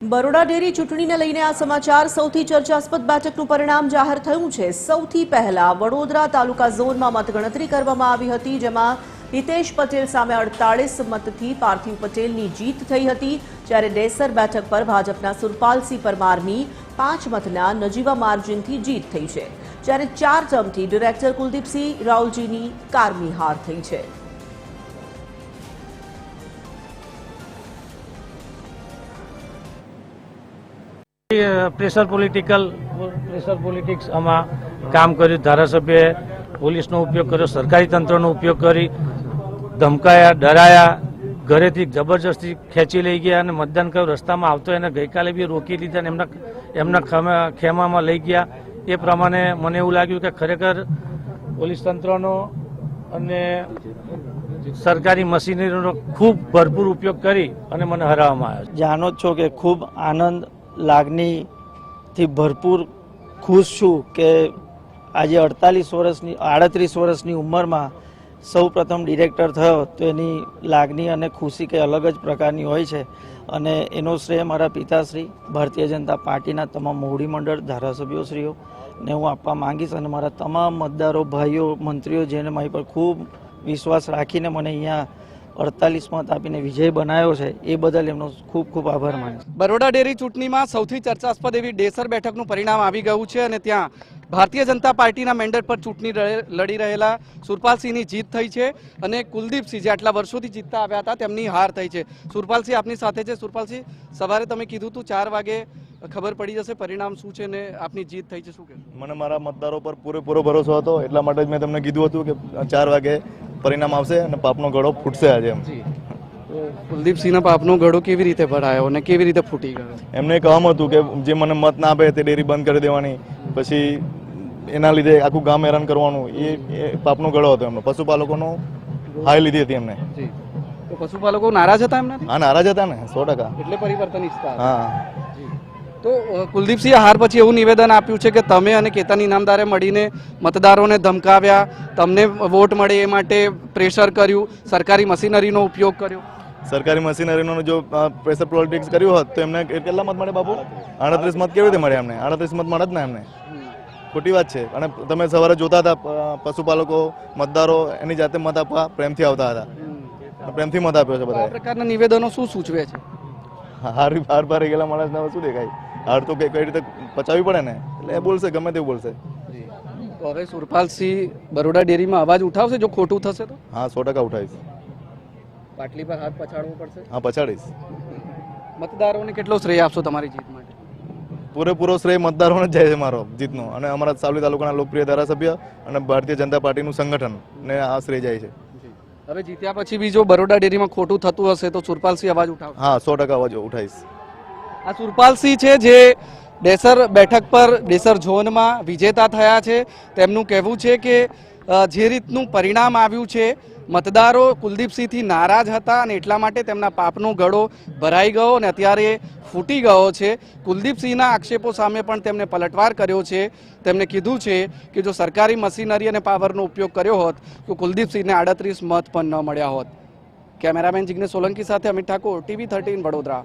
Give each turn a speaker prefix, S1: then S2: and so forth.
S1: Baroda dairy ચૂંટણીને લઈને આ સમાચાર સૌથી ચર્ચાસ્પદ બેઠકનું પરિણામ જાહેર થયું છે। સૌથી પહેલા વડોદરા તાલુકા ઝોનમાં મતગણતરી કરવામાં આવી હતી, જેમાં હિતેશ પટેલ સામે 48 મતથી પાર્થિવ પટેલની જીત થઈ હતી, જ્યારે ડેસર બેઠક પર ભાજપના સુરપાલસિંહ પરમારની 5 મતના નજીવા માર્જિનથી જીત થઈ છે, જ્યારે 4 ટર્મથી ડિરેક્ટર કુલદીપસિંહ રાવલજીની કારમી હાર થઈ છે।
S2: પ્રેશર પોલિટિક્સ આમાં કામ કર્યું। ધારાસભ્યએ પોલીસનો ઉપયોગ કર્યો, સરકારી તંત્રનો ઉપયોગ કરી ધમકાયા, ડરાયા, ઘરેથી જબરજસ્તી ખેંચી લઈ ગયા અને મતદાન કર્યું। રસ્તામાં આવતો એને ગઈકાલે બી રોકી લીધા અને એમના ખેમામાં લઈ ગયા। એ પ્રમાણે મને એવું લાગ્યું કે ખરેખર પોલીસ તંત્રનો અને સરકારી મશીનરીનો ખૂબ ભરપૂર ઉપયોગ કરી અને મને હરાવવામાં આવ્યો।
S3: જાણો છો કે ખૂબ આનંદ લાગણીથી ભરપૂર ખુશ છું કે આજે 38 વર્ષની ઉંમરમાં સૌ પ્રથમ ડિરેક્ટર થયો તો એની લાગણી અને ખુશી કંઈ અલગ જ પ્રકારની હોય છે, અને એનો શ્રેય મારા પિતાશ્રી ભારતીય જનતા પાર્ટીના તમામ મોવડી મંડળ ધારાસભ્યોશ્રીઓ ને હું આપવા માંગીશ, અને મારા તમામ મતદારો ભાઈઓ મંત્રીઓ જેને મારી પર ખૂબ વિશ્વાસ રાખીને મને અહીંયા 48 મત આપીને વિજય બનાવ્યો છે, એ બદલ એમનો ખૂબ ખૂબ આભાર માનું છું।
S4: બરોડા ડેરી ચૂંટણીમાં સૌથી ચર્ચાસ્પદ એવી ડેસર બેઠકનું પરિણામ આવી ગયું છે, અને ત્યાં ભારતીય જનતા પાર્ટીના મેન્ડેટ પર ચૂંટણી લડી રહેલા સુરપાલસિંહની જીત થઈ છે, અને કુલદીપસિંહ જે આટલા વર્ષોથી જીતતા આવ્યા હતા તેમની હાર થઈ છે। સુરપાલસિંહ આપની સાથે છે। સુરપાલસિંહ, સવારે તમે કીધું હતું 4 વાગે ખબર પડી જશે પરિણામ શું છે ને આપની જીત થઈ છે, શું કહેશો?
S5: મને મારા મતદારો પર પૂરેપૂરો ભરોસો હતો, એટલા માટે જ મેં તમને કીધું હતું કે 4 વાગે પરિણામ આવશે અને પાપનો ગળો ફૂટશે આજે એમ।
S4: કુલદીપસિંહના પાપનો ગળો કેવી રીતે ભરાયો અને કેવી રીતે ફૂટી ગયો?
S5: એમને કામ હતું કે જે મને મત ના આપે તે ડેરી બંધ કરી દેવાની, પછી એના લીધે આખું ગામ હેરાન કરવાનું, એ પાપનો ગળો હતો એમનો। પશુપાલકોનો હાય લીધી હતી એમને।
S4: તો પશુપાલકો નારાજ હતા એમના?
S5: હા, નારાજ હતા ને 100%।
S4: એટલે પરિવર્તન ઈચ્છતા હતા।
S5: હા,
S4: તો કુલદીપસિંહે હાર પછી એવું નિવેદન આપ્યું છે કે તમે અને કેતન ઇનામદારે મળીને મતદારોને ધમકાવ્યા, તમને વોટ મળે એ માટે પ્રેશર કર્યું, સરકારી મશીનરીનો ઉપયોગ કર્યો।
S5: સરકારી મશીનરીનો જો પ્રેશર પોલિટિક્સ કર્યું હોત તો એમને કેટલા મત મળે બાપુ? 38 મત કેવી રીતે મળે એમને? 38 મત મળે જ ને એમને। ખોટી વાત છે। અને તમે સવારે જોતા હતા પશુપાલકો મતદારો એની જાતે મત આપવા પ્રેમથી આવતા હતા, પ્રેમથી મત આપ્યો છે બધા।
S4: આ પ્રકારના નિવેદનો શું સૂચવે છે?
S5: હાર પારી ગયેલા માણસને શું દેખાય? હાર તો કઈ રીતે પચાવવી પડે ને, એટલે એ બોલશે, ગમે તેવું બોલશે।
S4: તો હવે સુરપાલસિંહ બરોડા ડેરીમાં અવાજ ઉઠાવશે જો ખોટું થશે તો?
S5: હા, 100% ઉઠાવીશ।
S4: પાટલી પર હાથ પછાડવો પડશે?
S5: હા, પછાડીશ।
S4: મતદારોને કેટલો શ્રેય આપશો તમારી જીત માટે?
S5: પૂરેપૂરો શ્રેય મતદારોને જ જાય છે મારો જીતનો, અને અમારા સાવલી તાલુકાના લોકપ્રિય ધારાસભ્ય અને ભારતીય જનતા પાર્ટીનું સંગઠન ને આ શ્રેય જાય છે।
S4: હવે જીત્યા પછી બી જો બરોડા ડેરીમાં ખોટું થતું હશે તો સુરપાલસિંહ અવાજ ઉઠાવશે?
S5: હા, 100% અવાજ ઉઠાવીશ।
S4: આ સુરપાલસિંહ છે જે ડેસર બેઠક પર ડેસર ઝોનમાં વિજેતા થયા છે। તેમનું કહેવું છે કે જે રીતનું પરિણામ આવ્યું છે, મતદારો કુલદીપસિંહથી નારાજ હતા અને એટલા માટે તેમના પાપનો ગળો ભરાઈ ગયો અને અત્યારે ફૂટી ગયો છે। કુલદીપસિંહના આક્ષેપો સામે પણ તેમને પલટવાર કર્યો છે। તેમણે કીધું છે કે જો સરકારી મશીનરી અને પાવરનો ઉપયોગ કર્યો હોત તો કુલદીપસિંહને 38 મત પણ ન મળ્યા હોત। કેમેરામેન જિગ્નેશ સોલંકી સાથે અમિત ઠાકોર, TV 13 વડોદરા।